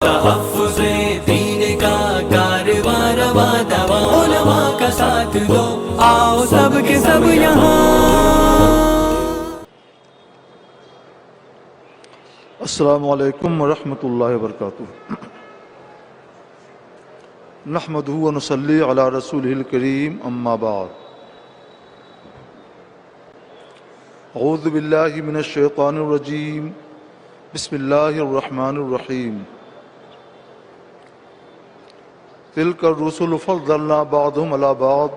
تحفظ دین کا کارواں رواں دواں، علماء کا ساتھ دو، آؤ سب کے سب یہاں۔ السلام علیکم ورحمۃ اللہ وبرکاتہ۔ نحمدہ ونصلی علی رسولہ الکریم، اما بعد۔ اعوذ باللہ من الشیطان الرجیم، بسم اللہ الرحمن الرحیم۔ تلک الرسل فضلنا بعضهم علی بعض،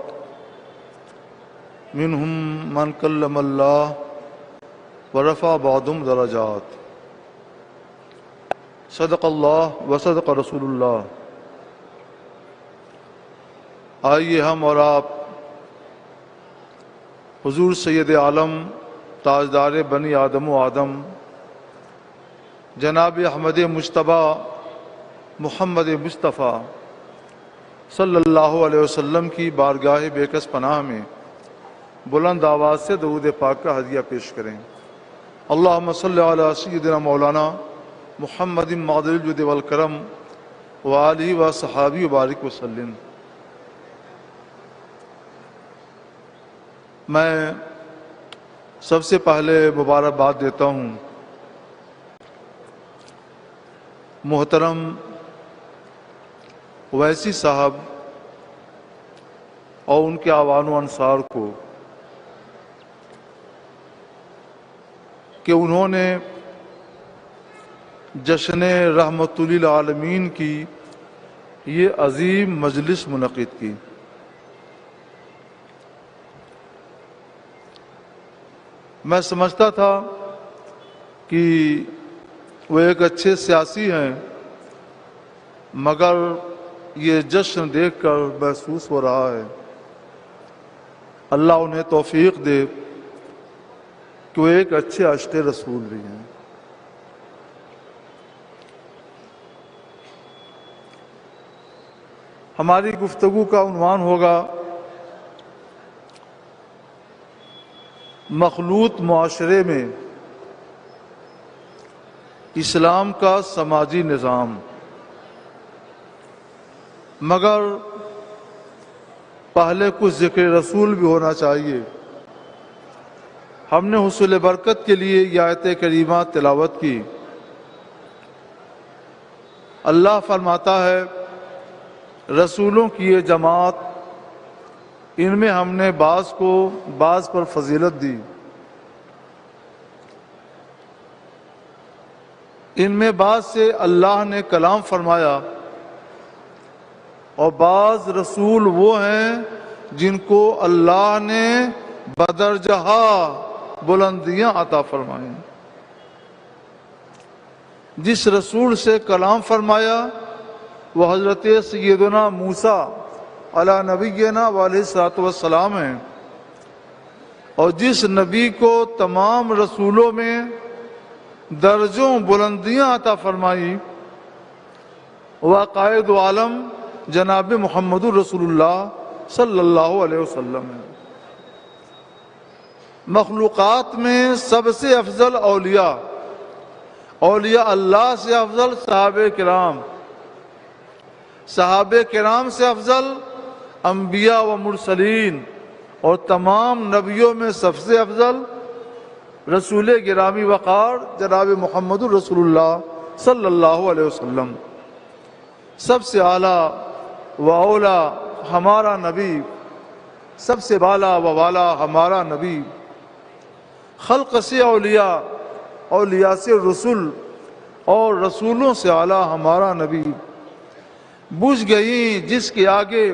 منہم من کلم اللہ ورفع بعضهم درجات۔ صدق اللہ و صدق رسول اللہ۔ آئیے ہم اور آپ حضور سید عالم تاجدار بنی آدم و آدم جناب احمد مجتبیٰ محمد مصطفیٰ صلی اللہ علیہ وسلم کی بارگاہ بے کس پناہ میں بلند آواز سے درود پاک کا ہدیہ پیش کریں۔ اللہم صلی علی سیدنا مولانا محمد معدل الجود والکرم وآلہ و صحابی وبارک وسلم۔ میں سب سے پہلے مبارکباد دیتا ہوں محترم اویسی صاحب اور ان کے اعوان و انصار کو کہ انہوں نے جشن رحمت للعالمین کی یہ عظیم مجلس منعقد کی۔ میں سمجھتا تھا کہ وہ ایک اچھے سیاسی ہیں، مگر یہ جشن دیکھ کر محسوس ہو رہا ہے اللہ انہیں توفیق دے کہ وہ ایک اچھے عاشق رسول بھی ہیں۔ ہماری گفتگو کا عنوان ہوگا مخلوط معاشرے میں اسلام کا سماجی نظام، مگر پہلے کچھ ذکر رسول بھی ہونا چاہیے۔ ہم نے حصول برکت کے لیے یہ آیت کریمہ تلاوت کی۔ اللہ فرماتا ہے رسولوں کی یہ جماعت، ان میں ہم نے بعض کو بعض پر فضیلت دی، ان میں بعض سے اللہ نے کلام فرمایا، اور بعض رسول وہ ہیں جن کو اللہ نے بدرجہ بلندیاں عطا فرمائیں۔ جس رسول سے کلام فرمایا وہ حضرت سیدنا موسیٰ علی نبینا علیہ الصلوۃ والسلام ہیں، اور جس نبی کو تمام رسولوں میں درجوں بلندیاں عطا فرمائی وہ قائد عالم جناب محمد رسول اللہ صلی اللہ علیہ وسلم ہے۔ مخلوقات میں سب سے افضل اولیاء اللہ سے افضل صحابہ کرام، صحابہ کرام سے افضل انبیاء و مرسلین، اور تمام نبیوں میں سب سے افضل رسول گرامی وقار جناب محمد رسول اللہ صلی اللہ علیہ وسلم۔ سب سے اعلیٰ و اولا ہمارا نبی، سب سے بالا و والا ہمارا نبی، خلق سے اولیاء، اولیاء سے رسول، اور رسولوں سے اعلیٰ ہمارا نبی۔ بجھ گئیں جس کے آگے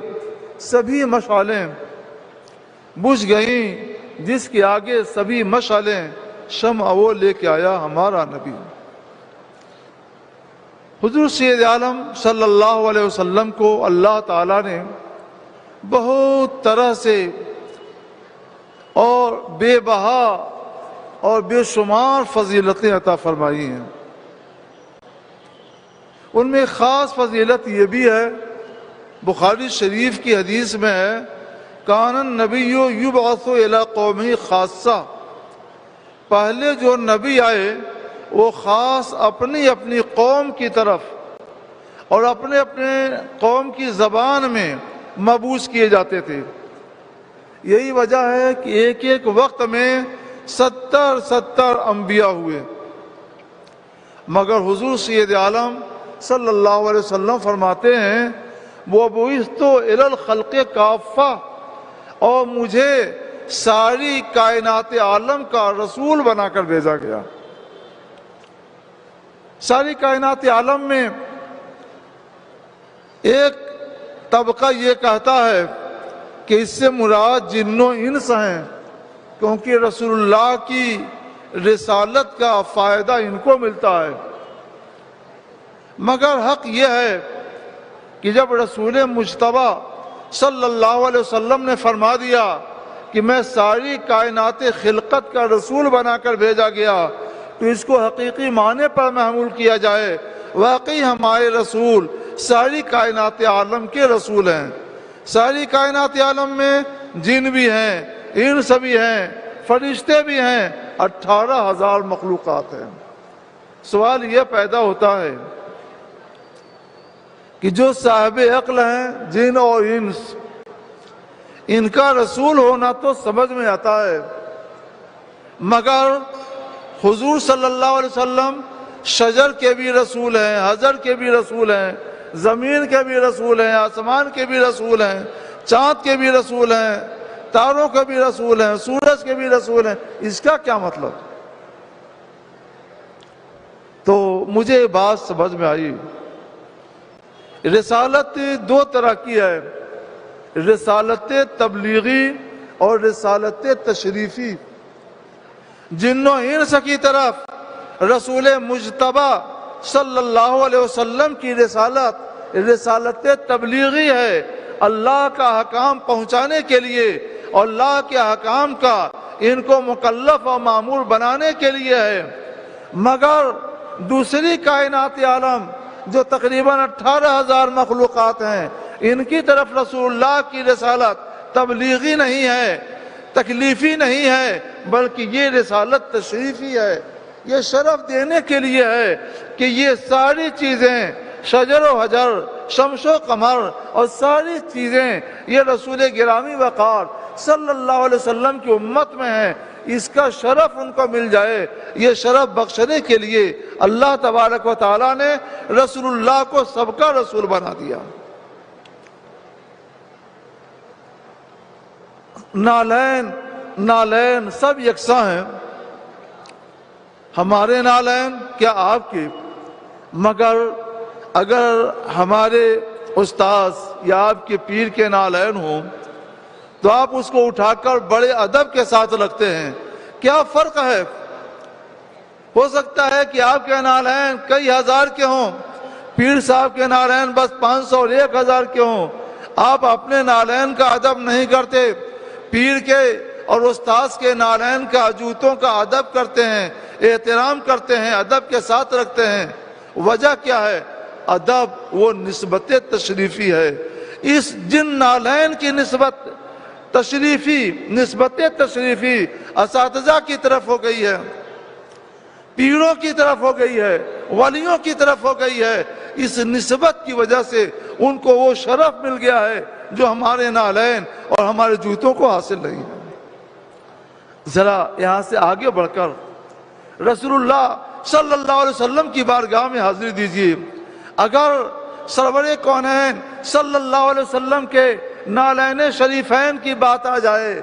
سبھی مشعلیں، بجھ گئیں جس کے آگے سبھی مشعلیں، شمع وہ لے کے آیا ہمارا نبی۔ حضور سید عالم صلی اللہ علیہ وسلم کو اللہ تعالیٰ نے بہت طرح سے اور بے بہا اور بے شمار فضیلتیں عطا فرمائی ہیں۔ ان میں خاص فضیلت یہ بھی ہے، بخاری شریف کی حدیث میں ہے، کان النبی یبعث الی قومہ خاصہ، پہلے جو نبی آئے وہ خاص اپنی قوم کی طرف اور اپنے اپنے قوم کی زبان میں مبعوث کیے جاتے تھے۔ یہی وجہ ہے کہ ایک ایک وقت میں 70 انبیاء ہوئے، مگر حضور سید عالم صلی اللہ علیہ وسلم فرماتے ہیں وَبُعِثْتُ إِلَى الْخَلْقِ كَافَّةً، اور مجھے ساری کائنات عالم کا رسول بنا کر بھیجا گیا۔ ساری کائنات عالم میں ایک طبقہ یہ کہتا ہے کہ اس سے مراد جن و انس ہیں، کیونکہ رسول اللہ کی رسالت کا فائدہ ان کو ملتا ہے۔ مگر حق یہ ہے کہ جب رسول مجتبی صلی اللہ علیہ وسلم نے فرما دیا کہ میں ساری کائنات خلقت کا رسول بنا کر بھیجا گیا، تو اس کو حقیقی معنی پر محمول کیا جائے۔ واقعی ہمارے رسول ساری کائنات عالم کے رسول ہیں۔ ساری کائنات عالم میں جن بھی ہیں، انس بھی ہیں، فرشتے بھی ہیں، 18,000 مخلوقات ہیں۔ سوال یہ پیدا ہوتا ہے کہ جو صاحب عقل ہیں، جن اور انس، ان کا رسول ہونا تو سمجھ میں آتا ہے، مگر حضور صلی اللہ علیہ وسلم شجر کے بھی رسول ہیں، حجر کے بھی رسول ہیں، زمین کے بھی رسول ہیں، آسمان کے بھی رسول ہیں، چاند کے بھی رسول ہیں، تاروں کے بھی رسول ہیں، سورج کے بھی رسول ہیں۔ اس کا کیا مطلب؟ تو مجھے بات سمجھ میں آئی، رسالت دو طرح کی ہے، رسالت تبلیغی اور رسالت تشریفی۔ جن و انس کی طرف رسول مجتبی صلی اللہ علیہ وسلم کی رسالت تبلیغی ہے، اللہ کا حکام پہنچانے کے لیے اور اللہ کے حکام کا ان کو مکلف اور مامور بنانے کے لیے ہے۔ مگر دوسری کائنات عالم جو تقریباً 18,000 مخلوقات ہیں، ان کی طرف رسول اللہ کی رسالت تبلیغی نہیں ہے، تکلیفی نہیں ہے، بلکہ یہ رسالت تشریفی ہے۔ یہ شرف دینے کے لیے ہے کہ یہ ساری چیزیں، شجر و حجر، شمس و قمر اور ساری چیزیں یہ رسول گرامی وقار صلی اللہ علیہ وسلم کی امت میں ہیں، اس کا شرف ان کو مل جائے۔ یہ شرف بخشنے کے لیے اللہ تبارک و تعالیٰ نے رسول اللہ کو سب کا رسول بنا دیا۔ نالین سب یکساں ہیں، ہمارے نالین کیا آپ کے، مگر اگر ہمارے استاذ یا آپ کے پیر کے نالین ہوں تو آپ اس کو اٹھا کر بڑے ادب کے ساتھ رکھتے ہیں۔ کیا فرق ہے؟ ہو سکتا ہے کہ آپ کے نالین کئی ہزار کے ہوں، پیر صاحب کے نالین بس 500 اور 1000 کے ہوں۔ آپ اپنے نالین کا ادب نہیں کرتے، پیر کے اور استاذ کے نالین کا، جوتوں کا ادب کرتے ہیں، احترام کرتے ہیں، ادب کے ساتھ رکھتے ہیں۔ وجہ کیا ہے؟ ادب وہ نسبت تشریفی ہے۔ اس جن نالین کی نسبت تشریفی اساتذہ کی طرف ہو گئی ہے، پیروں کی طرف ہو گئی ہے، ولیوں کی طرف ہو گئی ہے۔ اس نسبت کی وجہ سے ان کو وہ شرف مل گیا ہے جو ہمارے نالین اور ہمارے جوتوں کو حاصل نہیں ہے۔ ذرا یہاں سے آگے بڑھ کر رسول اللہ صلی اللہ علیہ وسلم کی بارگاہ میں حاضری دیجیے۔ اگر سرور کونین صلی اللہ علیہ وسلم کے نالین شریفین کی بات آ جائے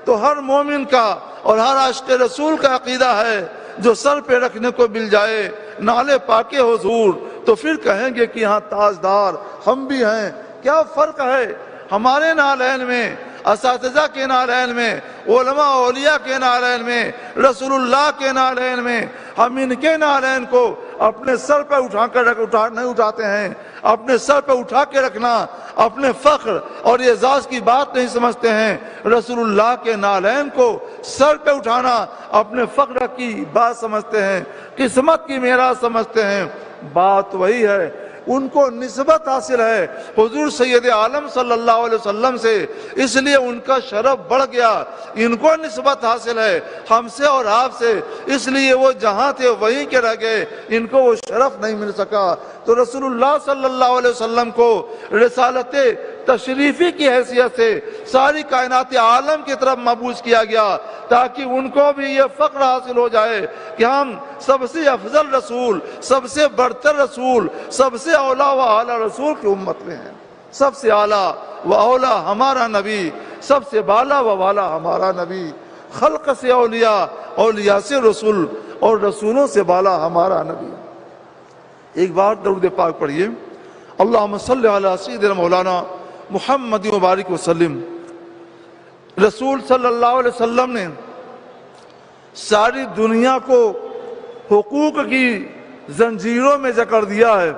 تو ہر مومن کا اور ہر عاشق رسول کا عقیدہ ہے جو سر پہ رکھنے کو مل جائے نالے پاک حضور تو پھر کہیں گے کہ یہاں تاجدار ہم بھی ہیں۔ کیا فرق ہے ہمارے نالین میں، اساتذہ کے نالین میں، علماء اولیاء کے نالین میں، رسول اللہ کے نالین میں؟ ہم ان کے نالین کو اپنے سر پہ نہیں اٹھاتے ہیں، اپنے سر پہ اٹھا کے رکھنا اپنے فخر اور اعزاز کی بات نہیں سمجھتے ہیں۔ رسول اللہ کے نالین کو سر پہ اٹھانا اپنے فخر کی بات سمجھتے ہیں، قسمت کی میراث سمجھتے ہیں۔ بات وہی ہے ان کو نسبت حاصل ہے حضور سید عالم صلی اللہ علیہ وسلم سے، اس لیے ان کا شرف بڑھ گیا۔ ان کو نسبت حاصل ہے ہم سے اور آپ سے، اس لیے وہ جہاں تھے وہیں کے رہ گئے، ان کو وہ شرف نہیں مل سکا۔ تو رسول اللہ صلی اللہ علیہ وسلم کو رسالت تشریفی کی حیثیت سے ساری کائنات عالم کی طرف مبعوث کیا گیا، تاکہ ان کو بھی یہ فخر حاصل ہو جائے کہ ہم سب سے افضل رسول، سب سے برتر رسول، سب سے اولیٰ و اعلیٰ رسول کی امت میں ہیں۔ سب سے اعلیٰ و اولیٰ ہمارا نبی، سب سے بالا و والا ہمارا نبی، خلق سے اولیاء، اولیاء سے رسول، اور رسولوں سے بالا ہمارا نبی۔ ایک بار درود پاک پڑھیے، اللہم صلی علی سیدنا مولانا محمد مبارک وسلم۔ رسول صلی اللہ علیہ وسلم نے ساری دنیا کو حقوق کی زنجیروں میں جکڑ دیا ہے۔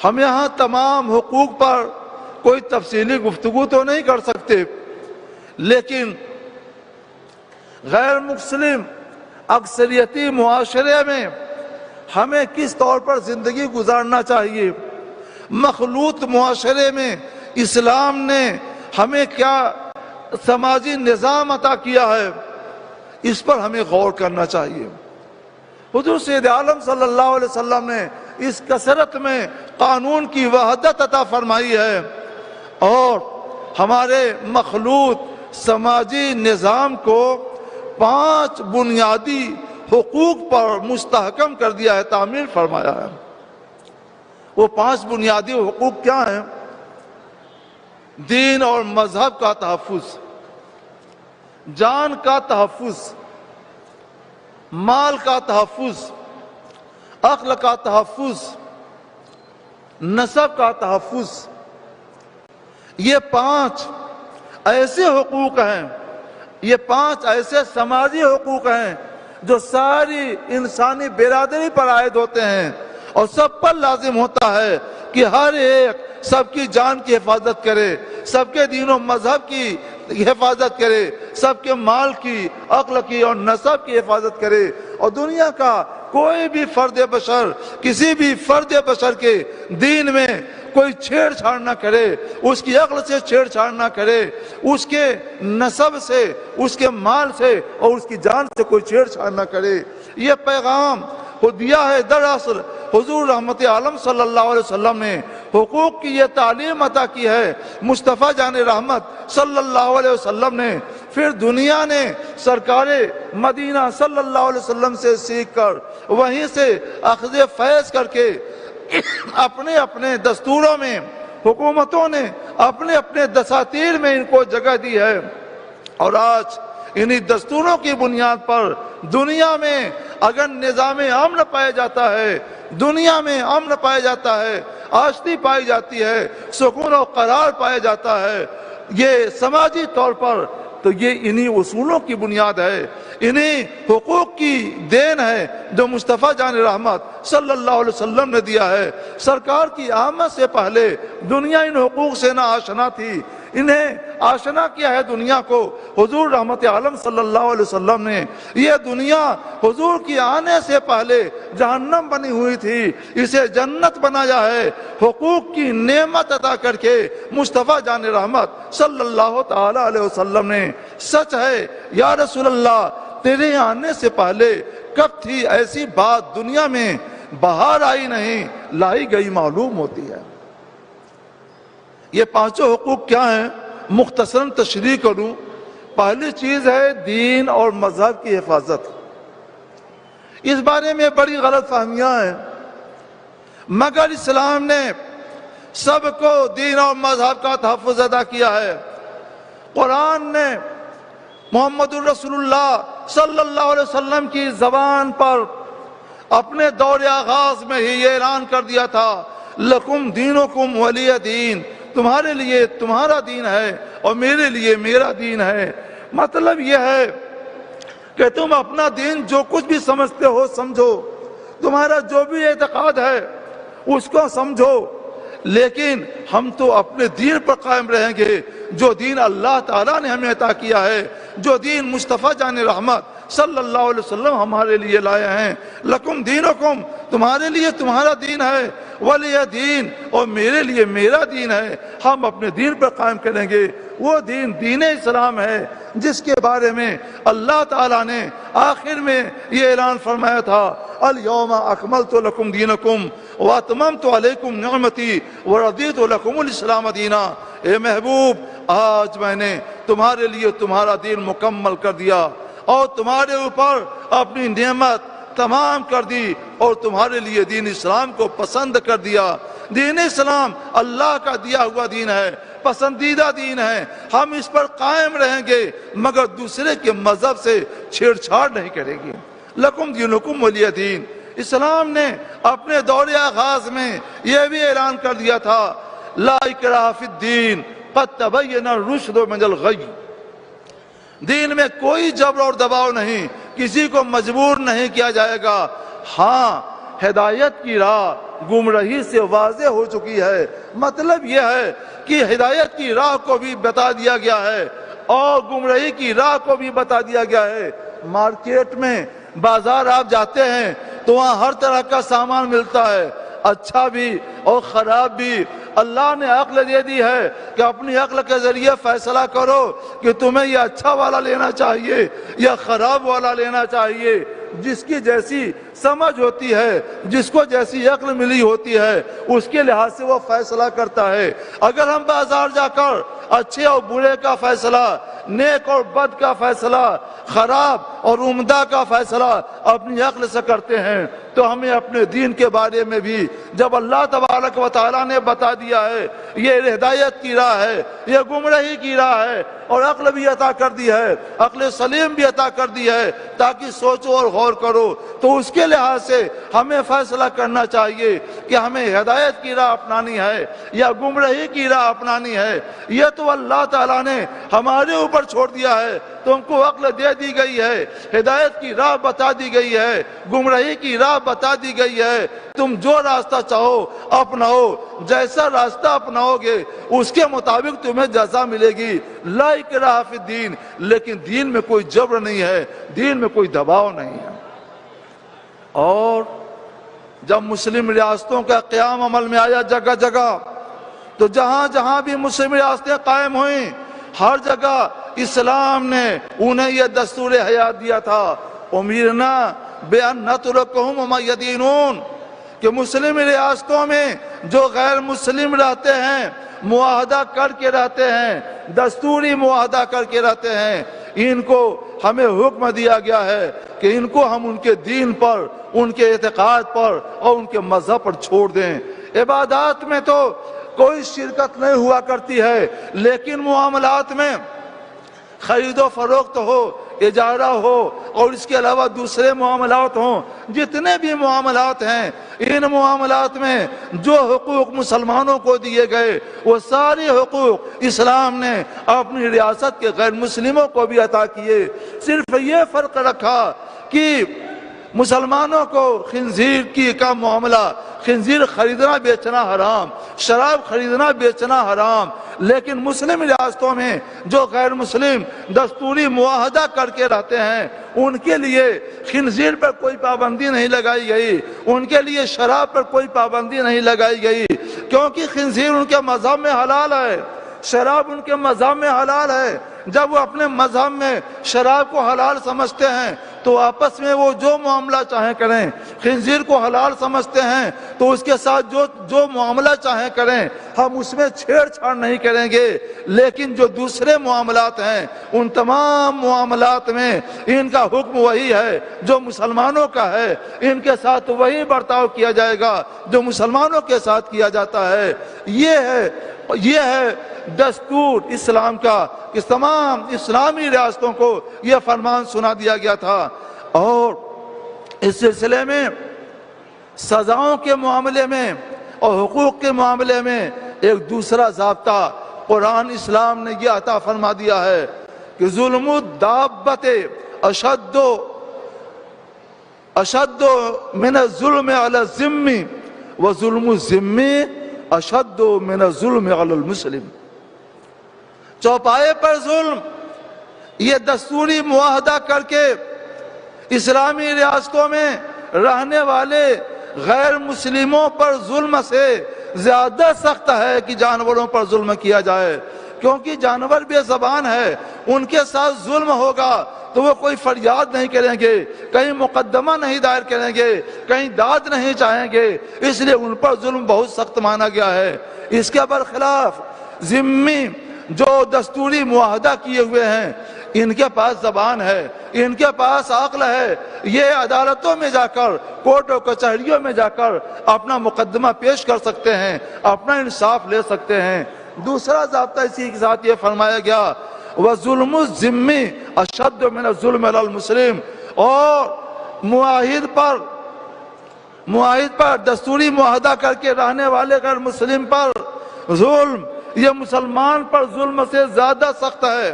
ہم یہاں تمام حقوق پر کوئی تفصیلی گفتگو تو نہیں کر سکتے، لیکن غیر مسلم اکثریتی معاشرے میں ہمیں کس طور پر زندگی گزارنا چاہیے، مخلوط معاشرے میں اسلام نے ہمیں کیا سماجی نظام عطا کیا ہے، اس پر ہمیں غور کرنا چاہیے۔ حضور سید عالم صلی اللہ علیہ وسلم نے اس کثرت میں قانون کی وحدت عطا فرمائی ہے، اور ہمارے مخلوط سماجی نظام کو 5 بنیادی حقوق پر مستحکم کر دیا ہے، تعمیل فرمایا ہے۔ وہ 5 بنیادی حقوق کیا ہیں؟ دین اور مذہب کا تحفظ، جان کا تحفظ، مال کا تحفظ، عقل کا تحفظ، نسب کا تحفظ۔ یہ 5 ایسے حقوق ہیں، یہ 5 ایسے سماجی حقوق ہیں جو ساری انسانی برادری پر عائد ہوتے ہیں، اور سب پر لازم ہوتا ہے کہ ہر ایک سب کی جان کی حفاظت کرے، سب کے دین و مذہب کی حفاظت کرے، سب کے مال کی، عقل کی اور نسب کی حفاظت کرے، اور دنیا کا کوئی بھی فرد بشر کسی بھی فرد بشر کے دین میں کوئی چھیڑ چھاڑ نہ کرے، اس کی عقل سے چھیڑ چھاڑ نہ کرے، اس کے نسب سے، اس کے مال سے اور اس کی جان سے کوئی چھیڑ چھاڑ نہ کرے۔ یہ پیغام دیا ہے دراصل حضور رحمت عالم صلی اللہ علیہ وسلم نے حقوق کی یہ تعلیم عطا کی ہے مصطفیٰ جان رحمت صلی اللہ علیہ وسلم نے۔ پھر دنیا نے سرکار مدینہ صلی اللہ علیہ وسلم سے سیکھ کر وہیں سے اخذ فیض کر کے اپنے اپنے دستوروں میں، حکومتوں نے اپنے اپنے دساتیر میں ان کو جگہ دی ہے، اور آج انہی دستوروں کی بنیاد پر دنیا میں اگر نظام امن پایا جاتا ہے، دنیا میں امن پایا جاتا ہے، آشتی پائی جاتی ہے، سکون و قرار پایا جاتا ہے، یہ سماجی طور پر، تو یہ انہی اصولوں کی بنیاد ہے، انہی حقوق کی دین ہے جو مصطفیٰ جان رحمت صلی اللہ علیہ وسلم نے دیا ہے۔ سرکار کی آمد سے پہلے دنیا ان حقوق سے نہ آشنا تھی، انہیں آشنا کیا ہے دنیا کو حضور رحمت عالم صلی اللہ علیہ وسلم نے۔ یہ دنیا حضور کی آنے سے پہلے جہنم بنی ہوئی تھی، اسے جنت بنایا ہے حقوق کی نعمت عطا کر کے مصطفیٰ جان رحمت صلی اللہ تعالی علیہ وسلم نے۔ سچ ہے یا رسول اللہ، تیرے آنے سے پہلے کب تھی ایسی بات دنیا میں، بہار آئی نہیں لائی گئی معلوم ہوتی ہے۔ یہ 5 حقوق کیا ہیں؟ مختصراً تشریح کروں۔ پہلی چیز ہے دین اور مذہب کی حفاظت۔ اس بارے میں بڑی غلط فہمیاں ہیں، مگر اسلام نے سب کو دین اور مذہب کا تحفظ ادا کیا ہے۔ قرآن نے محمد الرسول اللہ صلی اللہ علیہ وسلم کی زبان پر اپنے دور آغاز میں ہی یہ اعلان کر دیا تھا، لکم دینکم ولی دین، تمہارے لیے تمہارا دین ہے اور میرے لیے میرا دین ہے۔ مطلب یہ ہے کہ تم اپنا دین جو کچھ بھی سمجھتے ہو سمجھو، تمہارا جو بھی اعتقاد ہے اس کو سمجھو، لیکن ہم تو اپنے دین پر قائم رہیں گے جو دین اللہ تعالیٰ نے ہمیں عطا کیا ہے۔ جو دین مصطفیٰ جان رحمت صلی اللہ علیہ وسلم ہمارے لیے لائے ہیں۔ لکم دینکم، تمہارے لیے تمہارا دین ہے، ولی دین، اور میرے لیے میرا دین ہے۔ ہم اپنے دین پر قائم کریں گے۔ وہ دین دین اسلام ہے جس کے بارے میں اللہ تعالیٰ نے آخر میں یہ اعلان فرمایا تھا، الیوم اکملت لکم دینکم واتممت علیکم نعمتی ورضیت لکم الاسلام دینا۔ اے محبوب، آج میں نے تمہارے لیے تمہارا دین مکمل کر دیا اور تمہارے اوپر اپنی نعمت تمام کر دی اور تمہارے لیے دین اسلام کو پسند کر دیا۔ دین اسلام اللہ کا دیا ہوا دین ہے، پسندیدہ دین ہے۔ ہم اس پر قائم رہیں گے مگر دوسرے کے مذہب سے چھیڑ چھاڑ نہیں کریں گے۔ لکم دینکم ولی دین۔ اسلام نے اپنے دور آغاز میں یہ بھی اعلان کر دیا تھا، لا اکراہ فی الدین قد تبین الرشد من الغی۔ دین میں کوئی جبر اور دباؤ نہیں، کسی کو مجبور نہیں کیا جائے گا۔ ہاں، ہدایت کی راہ گمراہی سے واضح ہو چکی ہے۔ مطلب یہ ہے کہ ہدایت کی راہ کو بھی بتا دیا گیا ہے اور گمراہی کی راہ کو بھی بتا دیا گیا ہے۔ مارکیٹ میں بازار آپ جاتے ہیں تو وہاں ہر طرح کا سامان ملتا ہے، اچھا بھی اور خراب بھی۔ اللہ نے عقل دے دی ہے کہ اپنی عقل کے ذریعے فیصلہ کرو کہ تمہیں یہ اچھا والا لینا چاہیے یا خراب والا لینا چاہیے۔ جس کی جیسی سمجھ ہوتی ہے، جس کو جیسی عقل ملی ہوتی ہے، اس کے لحاظ سے وہ فیصلہ کرتا ہے۔ اگر ہم بازار جا کر اچھے اور برے کا فیصلہ، نیک اور بد کا فیصلہ، خراب اور عمدہ کا فیصلہ اپنی عقل سے کرتے ہیں تو ہمیں اپنے دین کے بارے میں بھی جب اللہ تبارک و تعالیٰ نے بتا دیا ہے یہ ہدایت کی راہ ہے، یہ گمراہی کی راہ ہے، اور عقل بھی عطا کر دی ہے، عقل سلیم بھی عطا کر دی ہے تاکہ سوچو اور غور کرو، تو اس کے لحاظ سے ہمیں فیصلہ کرنا چاہیے کہ ہمیں ہدایت کی راہ اپنانی ہے یا گمراہی کی راہ اپنانی ہے۔ یہ تو اللہ تعالیٰ نے ہمارے اوپر چھوڑ دیا ہے، تم کو عقل دے دی گئی ہے، ہدایت کی راہ بتا دی گئی ہے، گمراہی کی راہ بتا دی گئی ہے۔ تم جو راستہ چاہو اپناؤ، جیسا راستہ اپناؤ گے اس کے مطابق تمہیں جزا ملے گی۔ لا اکراہ فی الدین، لیکن دین میں کوئی جبر نہیں ہے، دین میں کوئی دباؤ نہیں ہے۔ اور جب مسلم ریاستوں کا قیام عمل میں آیا جگہ جگہ، تو جہاں جہاں بھی مسلم ریاستیں قائم ہوئیں ہر جگہ اسلام نے انہیں یہ دستور حیات دیا تھا، امیرنا بأن نترکہم وما یدینون، کہ مسلم ریاستوں میں جو غیر مسلم رہتے ہیں معاہدہ کر کے رہتے ہیں، دستوری معاہدہ کر کے رہتے ہیں، ان کو ہمیں حکم دیا گیا ہے کہ ان کو ہم ان کے دین پر، ان کے اعتقاد پر اور ان کے مذہب پر چھوڑ دیں۔ عبادات میں تو کوئی شرکت نہیں ہوا کرتی ہے، لیکن معاملات میں خرید و فروخت ہو، اجارہ ہو اور اس کے علاوہ دوسرے معاملات ہوں، جتنے بھی معاملات ہیں، ان معاملات میں جو حقوق مسلمانوں کو دیے گئے وہ سارے حقوق اسلام نے اپنی ریاست کے غیر مسلموں کو بھی عطا کیے۔ صرف یہ فرق رکھا کہ مسلمانوں کو خنزیر کا معاملہ، خنزیر خریدنا بیچنا حرام، شراب خریدنا بیچنا حرام، لیکن مسلم ریاستوں میں جو غیر مسلم دستوری معاہدہ کر کے رہتے ہیں ان کے لیے خنزیر پر کوئی پابندی نہیں لگائی گئی، ان کے لیے شراب پر کوئی پابندی نہیں لگائی گئی، کیونکہ خنزیر ان کے مذہب میں حلال ہے، شراب ان کے مذہب میں حلال ہے۔ جب وہ اپنے مذہب میں شراب کو حلال سمجھتے ہیں تو آپس میں وہ جو معاملہ چاہیں کریں، خنزیر کو حلال سمجھتے ہیں تو اس کے ساتھ جو معاملہ چاہیں کریں، ہم اس میں چھیڑ چھاڑ نہیں کریں گے۔ لیکن جو دوسرے معاملات ہیں ان تمام معاملات میں ان کا حکم وہی ہے جو مسلمانوں کا ہے، ان کے ساتھ وہی برتاؤ کیا جائے گا جو مسلمانوں کے ساتھ کیا جاتا ہے۔ یہ ہے دستور اسلام کا، کہ تمام اسلامی ریاستوں کو یہ فرمان سنا دیا گیا تھا۔ اور اس سلسلے میں سزاؤں کے معاملے میں اور حقوق کے معاملے میں ایک دوسرا ضابطہ قرآن اسلام نے یہ عطا فرما دیا ہے کہ ظلم الدابت اشد من الظلم علی الذمی وظلم الذمی اشد من الظلم علی المسلم۔ چوپائے پر ظلم یہ دستوری معاہدہ کر کے اسلامی ریاستوں میں رہنے والے غیر مسلموں پر ظلم سے زیادہ سخت ہے کہ جانوروں پر ظلم کیا جائے، کیونکہ جانور بے زبان ہے، ان کے ساتھ ظلم ہوگا تو وہ کوئی فریاد نہیں کریں گے، کہیں مقدمہ نہیں دائر کریں گے، کہیں داد نہیں چاہیں گے، اس لیے ان پر ظلم بہت سخت مانا گیا ہے۔ اس کے برخلاف ذمی جو دستوری معاہدہ کیے ہوئے ہیں، ان کے پاس زبان ہے، ان کے پاس عقل ہے، یہ عدالتوں میں جا کر، کورٹ و کچہریوں میں جا کر اپنا مقدمہ پیش کر سکتے ہیں، اپنا انصاف لے سکتے ہیں۔ دوسرا ضابطہ اسی کے ساتھ یہ فرمایا گیا وَظُلْمُ الذِّمِّ أَشَدُّ مِنَ الظُّلْمِ عَلَى الْمُسْلِمِ، اور معاہد پر دستوری معاہدہ کر کے رہنے والے غیر مسلم پر ظلم، یہ مسلمان پر ظلم سے زیادہ سخت ہے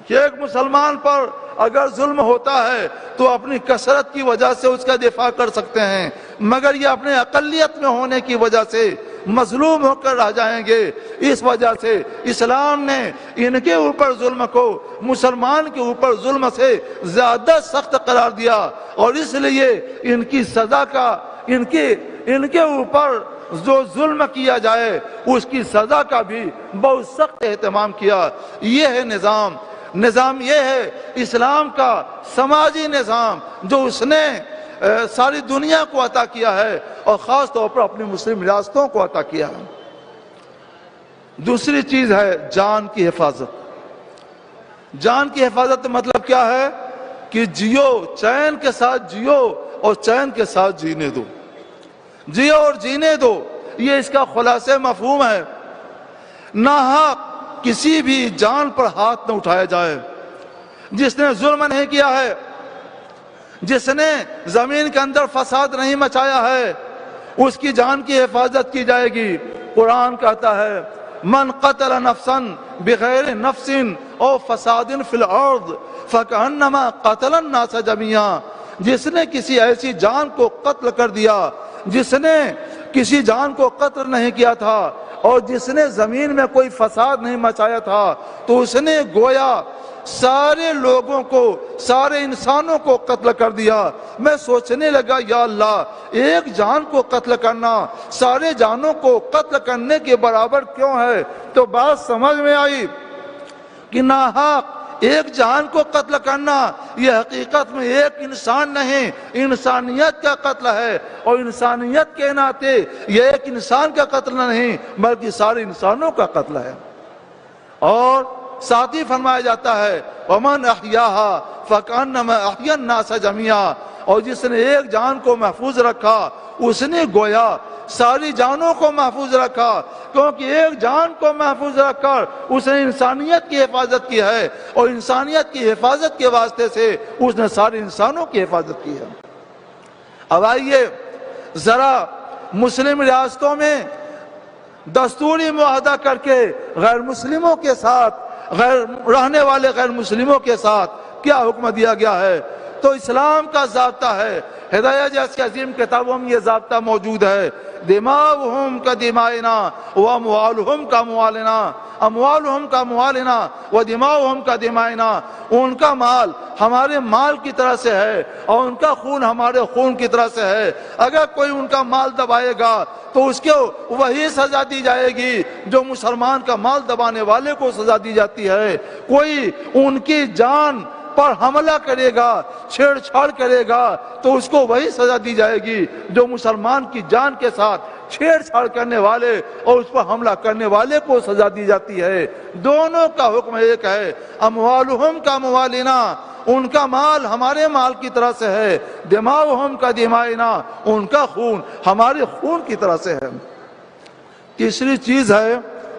کہ ایک مسلمان پر اگر ظلم ہوتا ہے تو اپنی کثرت کی وجہ سے اس کا دفاع کر سکتے ہیں، مگر یہ اپنے اقلیت میں ہونے کی وجہ سے مظلوم ہو کر رہ جائیں گے۔ اس وجہ سے اسلام نے ان کے اوپر ظلم کو مسلمان کے اوپر ظلم سے زیادہ سخت قرار دیا، اور اس لیے ان کی سزا کا ان کے اوپر جو ظلم کیا جائے اس کی سزا کا بھی بہت سخت اہتمام کیا۔ یہ ہے نظام یہ ہے اسلام کا سماجی نظام جو اس نے ساری دنیا کو عطا کیا ہے، اور خاص طور پر اپنی مسلم ریاستوں کو عطا کیا ہے۔ دوسری چیز ہے جان کی حفاظت۔ جان کی حفاظت مطلب کیا ہے کہ جیو، چین کے ساتھ جیو اور چین کے ساتھ جینے دو، جیو اور جینے دو، یہ اس کا خلاصہ مفہوم ہے۔ ناحق کسی بھی جان پر ہاتھ نہ اٹھایا جائے۔ جس نے ظلم نہیں کیا ہے، جس نے زمین کے اندر فساد نہیں مچایا ہے، اس کی جان کی حفاظت کی جائے گی۔ قرآن کہتا ہے من قتل نفسا بغیر نفس او فساد فی الارض فکأنما قتل الناس جميعا، جس نے کسی ایسی جان کو قتل کر دیا، جس نے کسی جان کو قتل نہیں کیا تھا اور جس نے زمین میں کوئی فساد نہیں مچایا تھا، تو اس نے گویا سارے لوگوں کو، سارے انسانوں کو قتل کر دیا۔ میں سوچنے لگا یا اللہ، ایک جان کو قتل کرنا سارے جانوں کو قتل کرنے کے برابر کیوں ہے؟ تو بات سمجھ میں آئی کہ ناحق ایک جان کو قتل کرنا یہ حقیقت میں ایک انسان نہیں، انسانیت کا قتل ہے، اور انسانیت کے ناطے یہ ایک انسان کا قتل نہیں بلکہ سارے انسانوں کا قتل ہے۔ اور ساتھ ہی فرمایا جاتا ہے وَمَنْ أَحْيَاهَا فَكَأَنَّمَا أَحْيَا النَّاسَ جَمِيعًا، اور جس نے ایک جان کو محفوظ رکھا اس نے گویا ساری جانوں کو محفوظ رکھا، کیونکہ ایک جان کو محفوظ رکھ کر اس نے انسانیت کی حفاظت کی ہے، اور انسانیت کی حفاظت کے واسطے سے اس نے سارے انسانوں کی حفاظت کی ہے۔ اب آئیے ذرا مسلم ریاستوں میں دستوری معاہدہ کر کے غیر مسلموں کے ساتھ، رہنے والے غیر مسلموں کے ساتھ کیا حکم دیا گیا ہے۔ تو اسلام کا ضابطہ ہے، ہدایہ جیسی عظیم کتابوں میں یہ ضابطہ موجود ہے، دماؤہم کا دمائنا واموالہم کا موالنا، اموالہم کا موالنا ودماؤہم کا دمائنا، ان کا مال ہمارے مال کی طرح سے ہے اور ان کا خون ہمارے خون کی طرح سے ہے۔ اگر کوئی ان کا مال دبائے گا تو اس کو وہی سزا دی جائے گی جو مسلمان کا مال دبانے والے کو سزا دی جاتی ہے۔ کوئی ان کی جان پر حملہ کرے گا، چھیڑ چھاڑ کرے گا، تو اس کو وہی سزا دی جائے گی جو مسلمان کی جان کے ساتھ چھیڑ چھاڑ کرنے والے اور اس پر حملہ کرنے والے کو سزا دی جاتی ہے۔ دونوں کا حکم ایک ہے، اموالہم کا موالنا، ان کا مال ہمارے مال کی طرح سے ہے، دماؤہم کا دمائنا، ان کا خون ہمارے خون کی طرح سے ہے۔ تیسری چیز ہے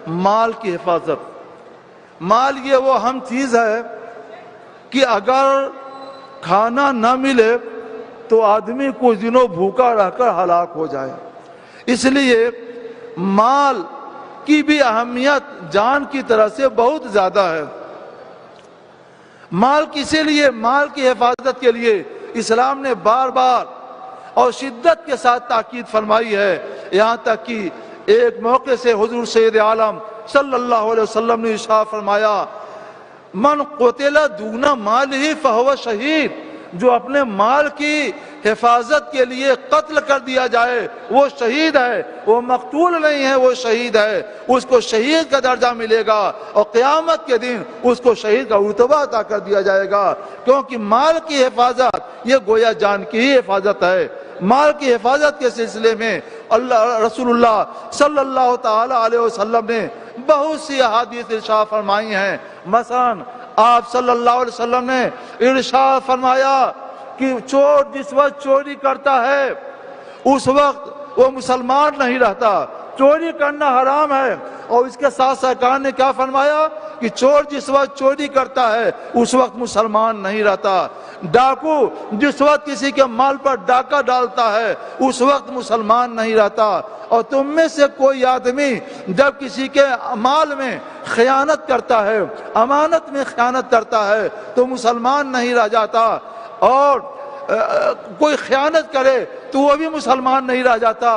مال کی حفاظت۔ مال یہ وہ اہم چیز ہے کہ اگر کھانا نہ ملے تو آدمی کچھ دنوں بھوکا رہ کر ہلاک ہو جائے۔ اس لیے مال کی بھی اہمیت جان کی طرح سے بہت زیادہ ہے۔ مال کسی لیے، مال کی حفاظت کے لیے اسلام نے بار بار اور شدت کے ساتھ تاکید فرمائی ہے، یہاں تک کہ ایک موقع سے حضور سید عالم صلی اللہ علیہ وسلم نے ارشاد فرمایا من قتل دون مالہ فہو شہید، جو اپنے مال کی حفاظت کے لیے قتل کر دیا جائے وہ شہید ہے، وہ مقتول نہیں ہے، وہ شہید ہے، اس کو شہید کا درجہ ملے گا، اور قیامت کے دن اس کو شہید کا رتبہ عطا کر دیا جائے گا، کیونکہ مال کی حفاظت یہ گویا جان کی ہی حفاظت ہے۔ مال کی حفاظت کے سلسلے میں رسول اللہ صلی اللہ تعالی علیہ وسلم نے بہت سی احادیث ارشاد فرمائی ہیں۔ مثلا آپ صلی اللہ علیہ وسلم نے ارشاد فرمایا کہ چور جس وقت چوری کرتا ہے اس وقت وہ مسلمان نہیں رہتا، چوری کرنا حرام ہے، اور اس کے ساتھ سرکار نے کیا فرمایا کہ چور جس وقت چوری کرتا ہے اس وقت مسلمان نہیں رہتا، ڈاکو جس وقت کسی کے مال پر ڈاکہ ڈالتا ہے اس وقت مسلمان نہیں رہتا، اور تم میں سے کوئی آدمی جب کسی کے مال میں خیانت کرتا ہے، امانت میں خیانت کرتا ہے تو مسلمان نہیں رہ جاتا، اور کوئی خیانت کرے تو وہ بھی مسلمان نہیں رہ جاتا،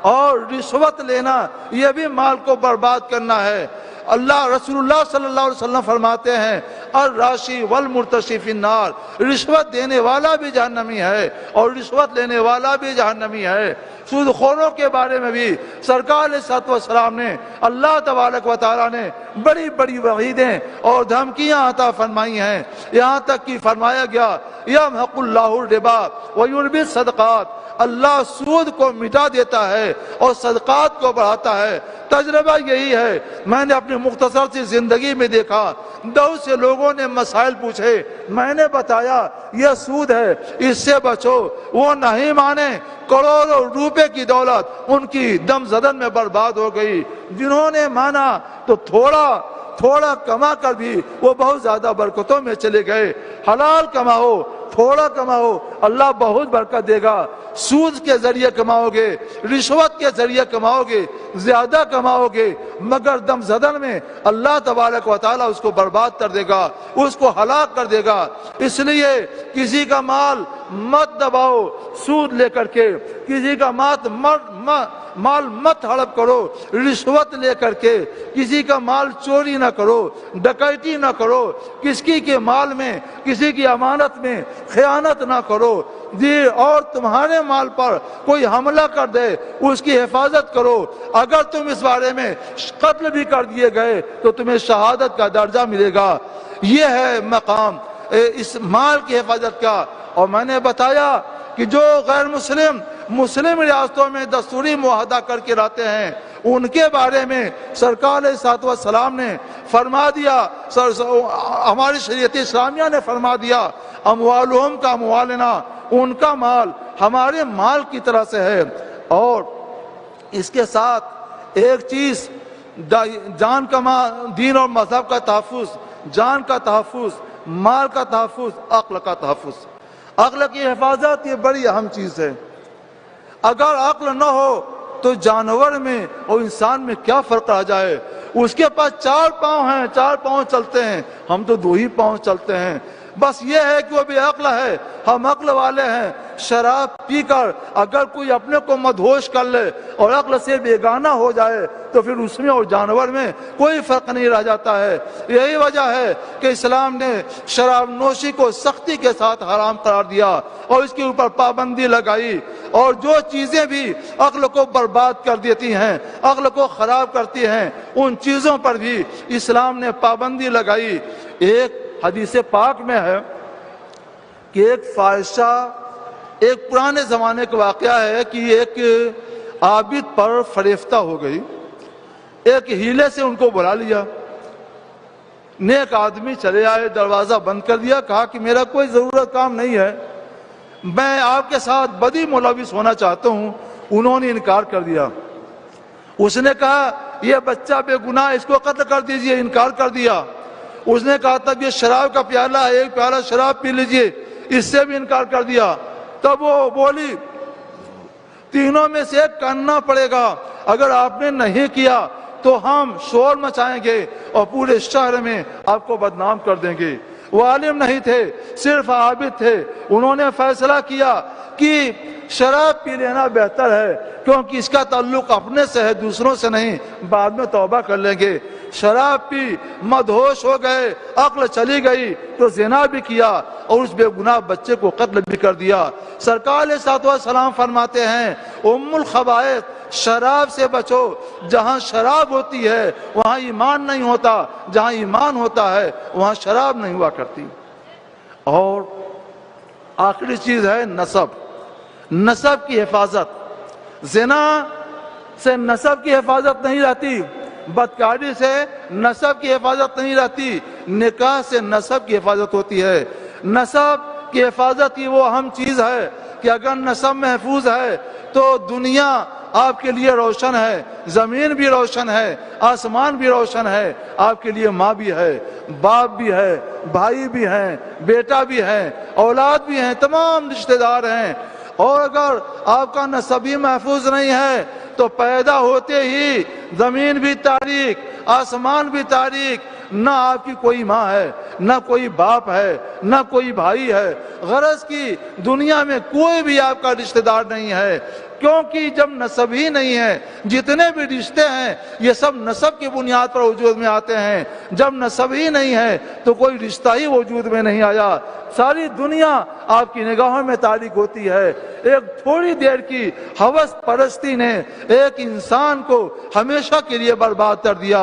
اور رشوت لینا یہ بھی مال کو برباد کرنا ہے۔ رسول اللہ صلی اللہ علیہ وسلم فرماتے ہیں الراشی والمرتشی فی النار، رشوت دینے والا بھی جہنمی ہے اور رشوت لینے والا بھی جہنمی ہے۔ سود خوروں کے بارے میں بھی سرکار علیہ الصلوۃ والسلام نے، اللہ تبارک و تعالیٰ نے بڑی بڑی وعیدیں اور دھمکیاں عطا فرمائی ہیں، یہاں تک کہ فرمایا گیا یمحق اللہ الربا ویربی الصدقات، اللہ سود کو مٹا دیتا ہے اور صدقات کو بڑھاتا ہے۔ تجربہ یہی ہے، میں نے اپنی مختصر سی زندگی میں دیکھا، بہت سے لوگوں نے مسائل پوچھے، میں نے بتایا یہ سود ہے، اس سے بچو، وہ نہیں مانے، کروڑوں روپے کی دولت ان کی دم زدن میں برباد ہو گئی۔ جنہوں نے مانا تو تھوڑا کما کر بھی وہ بہت زیادہ برکتوں میں چلے گئے۔ حلال کماؤ، تھوڑا کماؤ، اللہ بہت برکت دے گا۔ سود کے ذریعے کماؤ گے، رشوت کے ذریعے کماؤ گے، زیادہ کماؤ گے، مگر دم زدن میں اللہ تبارک و تعالیٰ اس کو برباد کر دے گا، اس کو ہلاک کر دے گا۔ اس لیے کسی کا مال مت دباؤ سود لے کر کے، کسی کا مال مت ہڑپ کرو رشوت لے کر کے، کسی کا مال چوری نہ کرو، ڈکیتی نہ کرو، کسی کے مال میں، کسی کی امانت میں خیانت نہ کرو جی، اور تمہارے مال پر کوئی حملہ کر دے اس کی حفاظت کرو، اگر تم اس بارے میں قتل بھی کر دیے گئے تو تمہیں شہادت کا درجہ ملے گا۔ یہ ہے مقام اس مال کی حفاظت کا۔ اور میں نے بتایا کہ جو غیر مسلم ریاستوں میں دستوری معاہدہ کر کے رہتے ہیں ان کے بارے میں سرکار علیہ الصلوۃ والسلام نے فرما دیا، ہماری شریعت اسلامیہ نے فرما دیا اموالہم کا اموالنا، ان کا مال ہمارے مال کی طرح سے ہے۔ اور اس کے ساتھ ایک چیز جان کا دین اور مذہب کا تحفظ، جان کا تحفظ، مال کا تحفظ، عقل کا تحفظ۔ عقل کی حفاظت یہ بڑی اہم چیز ہے۔ اگر عقل نہ ہو تو جانور میں اور انسان میں کیا فرق آ جائے؟ اس کے پاس 4 پاؤں ہیں، 4 پاؤں چلتے ہیں، ہم تو 2 ہی پاؤں چلتے ہیں۔ بس یہ ہے کہ وہ بے عقل ہے، ہم عقل والے ہیں۔ شراب پی کر اگر کوئی اپنے کو مدہوش کر لے اور عقل سے بیگانہ ہو جائے تو پھر اس میں اور جانور میں کوئی فرق نہیں رہ جاتا ہے۔ یہی وجہ ہے کہ اسلام نے شراب نوشی کو سختی کے ساتھ حرام قرار دیا اور اس کے اوپر پابندی لگائی، اور جو چیزیں بھی عقل کو برباد کر دیتی ہیں، عقل کو خراب کرتی ہیں، ان چیزوں پر بھی اسلام نے پابندی لگائی۔ ایک حدیث پاک میں ہے کہ ایک فاحشہ، ایک پرانے زمانے کا واقعہ ہے کہ ایک عابد پر فریفتہ ہو گئی، ایک ہیلے سے ان کو بلا لیا، نیک آدمی چلے آئے، دروازہ بند کر دیا، کہا کہ میرا کوئی ضرورت کام نہیں ہے، میں آپ کے ساتھ بدی ملوث ہونا چاہتا ہوں۔ انہوں نے انکار کر دیا۔ اس نے کہا یہ بچہ بے گناہ، اس کو قتل کر دیجئے، انکار کر دیا۔ اس نے کہا تب یہ شراب کا پیالہ ہے، ایک پیالہ شراب پی لیجئے، اس سے بھی انکار کر دیا۔ تب وہ بولی تینوں میں سے ایک کرنا پڑے گا، اگر آپ نے نہیں کیا تو ہم شور مچائیں گے اور پورے شہر میں آپ کو بدنام کر دیں گے۔ وہ عالم نہیں تھے، صرف عابد تھے۔ انہوں نے فیصلہ کیا کہ شراب پی لینا بہتر ہے، کیونکہ اس کا تعلق اپنے سے ہے، دوسروں سے نہیں، بعد میں توبہ کر لیں گے۔ شراب پی، مدہوش ہو گئے، عقل چلی گئی تو زنا بھی کیا اور اس بے گناہ بچے کو قتل بھی کر دیا۔ سرکار علیہ الصلوۃ والسلام فرماتے ہیں ام الخبائث شراب سے بچو، جہاں شراب ہوتی ہے وہاں ایمان نہیں ہوتا، جہاں ایمان ہوتا ہے وہاں شراب نہیں ہوا کرتی۔ اور آخری چیز ہے نسب کی حفاظت۔ زنا سے نسب کی حفاظت نہیں رہتی، بدکاری سے نسب کی حفاظت نہیں رہتی، نکاح سے نسب کی حفاظت ہوتی ہے۔ نسب کی حفاظت کی وہ اہم چیز ہے کہ اگر نسب محفوظ ہے تو دنیا آپ کے لیے روشن ہے، زمین بھی روشن ہے، آسمان بھی روشن ہے، آپ کے لیے ماں بھی ہے، باپ بھی ہے، بھائی بھی ہیں، بیٹا بھی ہے، اولاد بھی ہیں، تمام رشتہ دار ہیں۔ اور اگر آپ کا نسب ہی محفوظ نہیں ہے تو پیدا ہوتے ہی زمین بھی تاریک، آسمان بھی تاریک، نہ آپ کی کوئی ماں ہے، نہ کوئی باپ ہے، نہ کوئی بھائی ہے، غرض کی دنیا میں کوئی بھی آپ کا رشتہ دار نہیں ہے، کیونکہ جب نسب ہی نہیں ہے، جتنے بھی رشتے ہیں یہ سب نسب کی بنیاد پر وجود میں آتے ہیں۔ جب نسب ہی نہیں ہے تو کوئی رشتہ ہی وجود میں نہیں آیا، ساری دنیا آپ کی نگاہوں میں تاریک ہوتی ہے۔ ایک تھوڑی دیر کی ہوس پرستی نے ایک انسان کو ہمیشہ کے لیے برباد کر دیا۔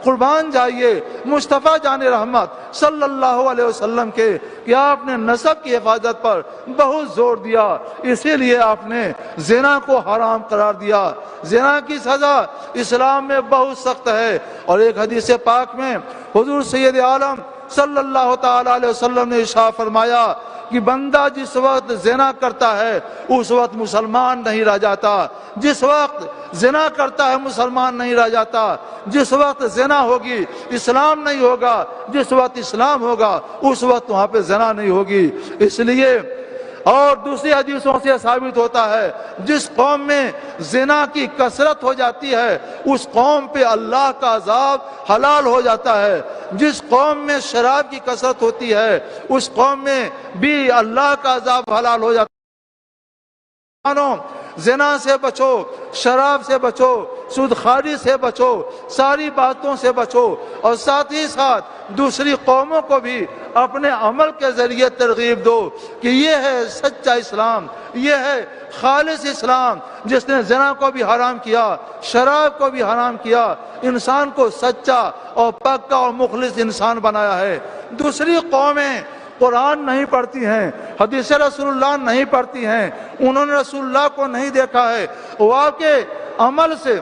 قربان جائیے مصطفیٰ جان رحمت صلی اللہ علیہ وسلم کے کہ آپ نے نسب کی حفاظت پر بہت زور دیا، اسی لیے آپ نے زنا کو حرام قرار دیا۔ زنا کی سزا اسلام میں بہت سخت ہے، اور ایک حدیث پاک میں حضور سید عالم صلی اللہ تعالی علیہ وسلم نے ارشاد فرمایا کہ بندہ جس وقت زنا کرتا ہے اس وقت مسلمان نہیں رہ جاتا، جس وقت زنا کرتا ہے مسلمان نہیں رہ جاتا، جس وقت زنا ہوگی اسلام نہیں ہوگا، جس وقت اسلام ہوگا اس وقت وہاں پہ زنا نہیں ہوگی۔ اس لیے اور دوسری حدیثوں سے ثابت ہوتا ہے جس قوم میں زنا کی کثرت ہو جاتی ہے اس قوم پہ اللہ کا عذاب حلال ہو جاتا ہے، جس قوم میں شراب کی کثرت ہوتی ہے اس قوم میں بھی اللہ کا عذاب حلال ہو جاتا ہے۔ زنا سے بچو، شراب سے بچو، سودخواری سے بچو، ساری باتوں سے بچو، اور ساتھ ہی ساتھ دوسری قوموں کو بھی اپنے عمل کے ذریعے ترغیب دو کہ یہ ہے سچا اسلام، یہ ہے خالص اسلام جس نے زنا کو بھی حرام کیا، شراب کو بھی حرام کیا، انسان کو سچا اور پکا اور مخلص انسان بنایا ہے۔ دوسری قومیں قرآن نہیں پڑھتی ہیں، حدیث رسول اللہ نہیں پڑھتی ہیں، انہوں نے رسول اللہ کو نہیں دیکھا ہے، وہ آپ کے عمل سے،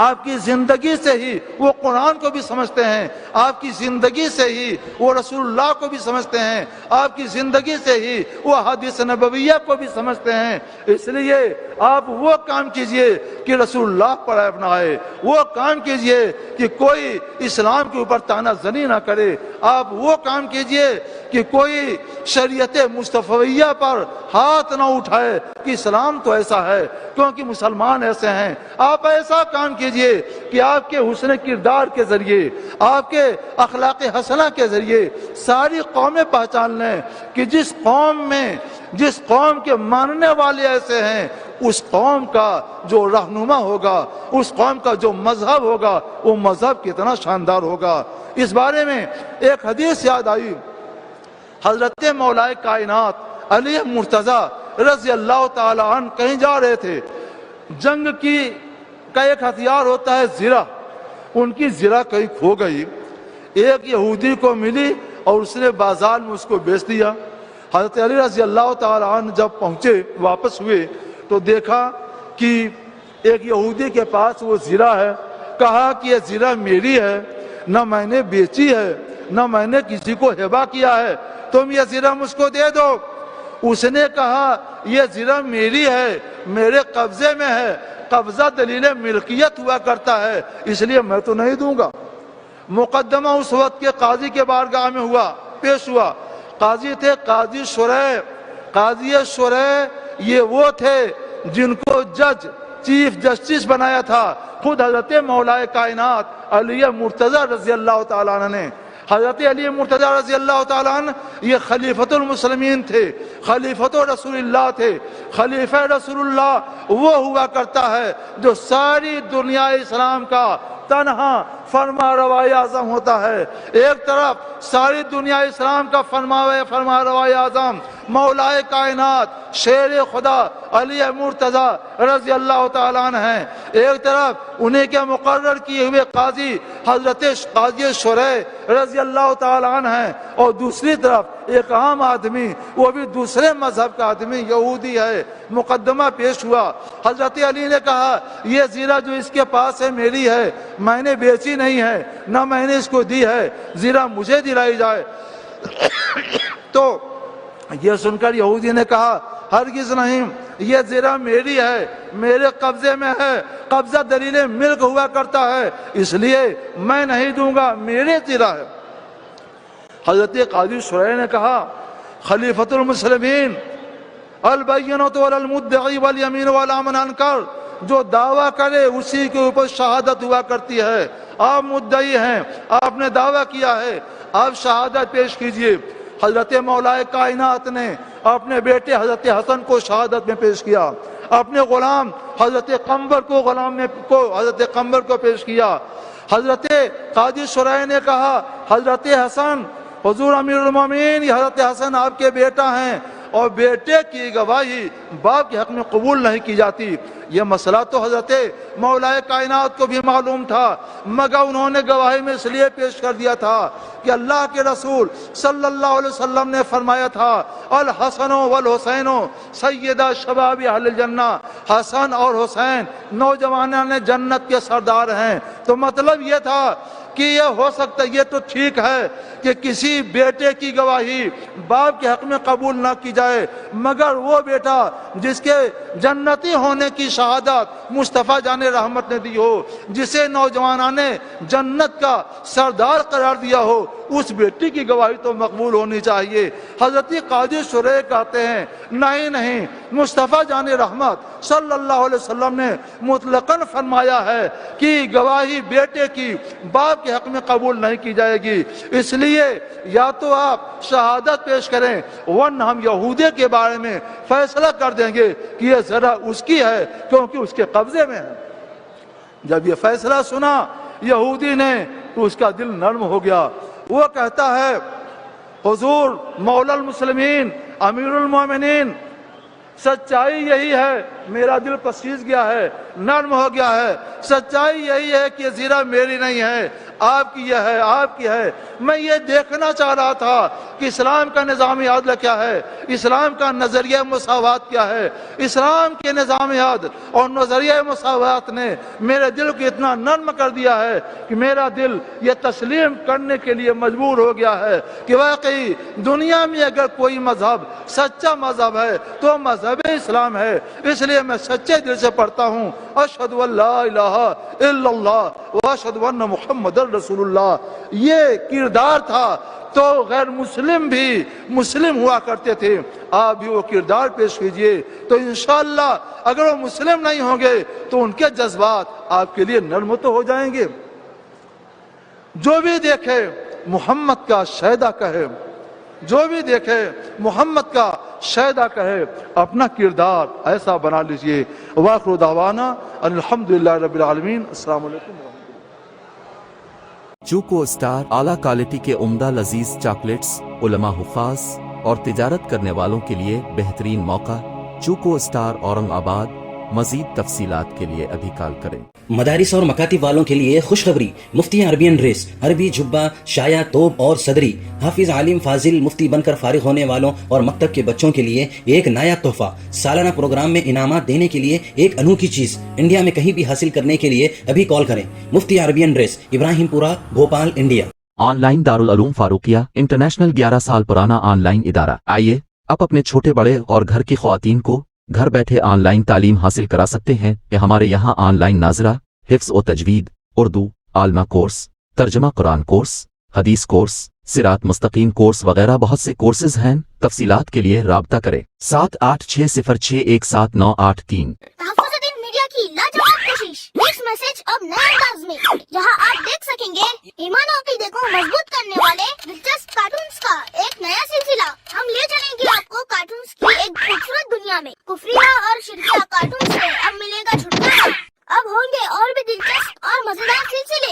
آپ کی زندگی سے ہی وہ قرآن کو بھی سمجھتے ہیں، آپ کی زندگی سے ہی وہ رسول اللہ کو بھی سمجھتے ہیں، آپ کی زندگی سے ہی وہ حدیث نبویہ کو بھی سمجھتے ہیں۔ اس لیے آپ وہ کام کیجئے کہ رسول اللہ پر عیب نہ آئے، وہ کام کیجئے کہ کوئی اسلام کے اوپر طعنہ زنی نہ کرے، آپ وہ کام کیجئے کہ کوئی شریعت مصطفیہ پر ہاتھ نہ اٹھائے کہ اسلام تو ایسا ہے کیونکہ مسلمان ایسے ہیں۔ آپ ایسا کام کیجئے کہ آپ کے حسن کردار کے ذریعے، آپ کے اخلاق حسنہ کے ذریعے ساری قومیں پہچان لیں کہ جس قوم کے ماننے والے ایسے ہیں اس قوم کا جو رہنما ہوگا، اس قوم کا جو مذہب ہوگا وہ مذہب کتنا شاندار ہوگا۔ اس بارے میں ایک حدیث یاد آئی، حضرت مولا کائنات علی مرتضیٰ رضی اللہ تعالی عنہ کہیں جا رہے تھے، جنگ کا ایک ہتھیار ہوتا ہے زرہ، ان کی زرہ کہیں کھو گئی، ایک یہودی کو ملی اور اس نے بازار میں اس کو بیچ دیا۔ حضرت علی رضی اللہ تعالی عنہ جب پہنچے واپس ہوئے تو دیکھا کہ ایک یہودی کے پاس وہ زرہ ہے، کہا کہ یہ زرہ میری ہے، نہ میں نے بیچی ہے نہ میں نے کسی کو ہبہ کیا ہے، تم یہ زرہ مجھ کو دے دو۔ اس نے کہا یہ زرہ میری ہے، میرے قبضے میں ہے، قبضہ دلیل ملکیت ہوا کرتا ہے، اس لیے میں تو نہیں دوں گا۔ مقدمہ اس وقت کے قاضی کے بارگاہ میں پیش ہوا، قاضی تھے قاضی شریح۔ قاضی شریح یہ وہ تھے جن کو جج چیف جسٹس بنایا تھا خود حضرت مولا کائنات علی مرتضیٰ رضی اللہ تعالیٰ عنہ نے۔ حضرت علی مرتضیٰ رضی اللہ تعالیٰ عنہ یہ خلیفۃ المسلمین تھے، خلیفۃ رسول اللہ تھے۔ خلیفہ رسول اللہ وہ ہوا کرتا ہے جو ساری دنیا اسلام کا تنہا فرما روائی اعظم ہوتا ہے۔ ایک طرف ساری دنیا اسلام کا فرما روائی اعظم مولا کائنات شیر خدا علی مرتضی رضی اللہ تعالیٰ عنہ ہیں، ایک طرف انہیں کے مقرر کیے ہوئے قاضی حضرت قاضی شریح رضی اللہ تعالیٰ عنہ ہیں، اور دوسری طرف ایک عام آدمی، وہ بھی دوسرے مذہب کا آدمی، یہودی ہے۔ مقدمہ پیش ہوا، حضرت علی نے کہا یہ زیرہ جو اس کے پاس ہے میری ہے، میں نے بیچی نہیں ہے، نہ میں نے اس کو دی ہے، زیرہ مجھے دلائی جائے۔ تو یہ سن کر یہودی نے کہا ہرگز نہیں، یہ زیرہ میری ہے، میرے قبضے میں ہے، قبضہ دلیل ملک ہوا کرتا ہے، اس لیے میں نہیں دوں گا، میرے زیرہ ہے۔ حضرت قاضی شریح نے کہا خلیفۃ المسلمین البینۃ علی المدعی والیمین علی من انکر، جو دعویٰ کرے اسی کے اوپر شہادت ہوا کرتی ہے۔ آپ مدعی ہیں، آپ نے دعویٰ کیا ہے، آپ شہادت پیش کیجئے۔ حضرت مولا کائنات نے اپنے بیٹے حضرت حسن کو شہادت میں پیش کیا، اپنے غلام حضرت قمبر کو پیش کیا۔ حضرت قاضی شریح نے کہا حضرت حسن، حضور امیر المومنین، یہ حضرت حسن آپ کے بیٹا ہیں، اور بیٹے کی گواہی باپ کے حق میں قبول نہیں کی جاتی۔ یہ مسئلہ تو حضرت مولا کائنات کو بھی معلوم تھا، مگر انہوں نے گواہی میں اس لیے پیش کر دیا تھا کہ اللہ کے رسول صلی اللہ علیہ وسلم نے فرمایا تھا الحسن والحسین سیدہ شباب اہل الجنہ، حسن اور حسین نوجوانان جنت کے سردار ہیں۔ تو مطلب یہ تھا کہ یہ ہو سکتا ہے، یہ تو ٹھیک ہے کہ کسی بیٹے کی گواہی باپ کے حق میں قبول نہ کی جائے، مگر وہ بیٹا جس کے جنتی ہونے کی شہادت مصطفیٰ جان رحمت نے دی ہو، جسے نوجوانان نے جنت کا سردار قرار دیا ہو، اس بیٹی کی گواہی تو مقبول ہونی چاہیے۔ حضرت قاضی شریح کہتے ہیں نہیں، مصطفیٰ جان رحمت صلی اللہ علیہ وسلم نے مطلقاً فرمایا ہے کہ گواہی بیٹے کی باپ کے حق میں قبول نہیں کی جائے گی، اس لیے یا تو آپ شہادت پیش کریں، ورنہ ہم یہودی کے بارے میں فیصلہ کر دیں گے کہ یہ ذرا اس کی ہے کیونکہ اس کے قبضے میں ہے۔ جب یہ فیصلہ سنا یہودی نے تو اس کا دل نرم ہو گیا، وہ کہتا ہے حضور مولا المسلمین امیر المومنین، سچائی یہی ہے، میرا دل پسیج گیا ہے، نرم ہو گیا ہے، سچائی یہی ہے کہ زیرہ میری نہیں ہے، آپ کی ہے، آپ کی ہے۔ میں یہ دیکھنا چاہ رہا تھا کہ اسلام کا نظام عدل کیا ہے، اسلام کا نظریہ مساوات کیا ہے۔ اسلام کے نظام عدل اور نظریہ مساوات نے میرے دل کو اتنا نرم کر دیا ہے کہ میرا دل یہ تسلیم کرنے کے لیے مجبور ہو گیا ہے کہ واقعی دنیا میں اگر کوئی مذہب سچا مذہب ہے تو مذہب اسلام ہے۔ اس لیے میں سچے دل سے پڑھتا ہوں اشہد ان لا الہ الا اللہ واشہد ان محمد رسول اللہ۔ یہ کردار تھا تو غیر مسلم بھی مسلم ہوا کرتے تھے، آپ بھی وہ کردار پیش کیجئے تو انشاءاللہ اگر وہ مسلم نہیں ہوں گے تو ان کے جذبات آپ کے لیے نرم تو ہو جائیں گے۔ جو بھی دیکھے محمد کا شہدہ کہے، جو بھی دیکھے محمد کا شہدہ کہے، اپنا کردار ایسا بنا لیجئے۔ وآخر دعوانا ان الحمدللہ رب العالمین۔ السلام علیکم۔ چوکو اسٹار اعلیٰ کوالٹی کے عمدہ لذیذ چاکلیٹس علماء حفاظ اور تجارت کرنے والوں کے لیے بہترین موقع۔ چوکو اسٹار اورنگ آباد۔ مزید تفصیلات کے لیے ابھی کال کریں۔ مدارس اور مکاتب والوں کے لیے خوشخبری، مفتی عربین ڈریس، عربی جبہ، شایا، توپ اور صدری، حافظ عالم فاضل مفتی بن کر فارغ ہونے والوں اور مکتب کے بچوں کے لیے ایک نیا تحفہ۔ سالانہ پروگرام میں انعامات دینے کے لیے ایک انوکھی چیز انڈیا میں کہیں بھی حاصل کرنے کے لیے ابھی کال کریں۔ مفتی عربین ڈریس، ابراہیم پورہ، Bhopal, India. On line Darul Uloom Farooqia international 11 سال پرانا آن لائن ادارہ۔ آئیے اب اپنے چھوٹے بڑے اور گھر کی خواتین کو گھر بیٹھے آن لائن تعلیم حاصل کرا سکتے ہیں کہ ہمارے یہاں آن لائن ناظرہ، حفظ و تجوید، اردو، عالمہ کورس، ترجمہ قرآن کورس، حدیث کورس، صراط مستقیم کورس وغیرہ بہت سے کورسز ہیں۔ تفصیلات کے لیے رابطہ کریں 7860617983۔ تحفظ دین میڈیا کی لاجواب کوشش، نیکسٹ میسج اب نئے انداز میں، جہاں آپ دیکھ سکیں گے ایمان و عقیدے کو مضبوط کرنے والے دلچسپ کارٹونز کا ایک نیا سلسلہ۔ ہم لے چلیں گے آپ کو کارٹونز کی ایک خوبصورت دنیا میں۔ کفریہ اور شرکیہ کارٹون سے اب ملے گا چھٹکارا۔ اب ہوں گے اور بھی دلچسپ اور مزیدار سلسلے۔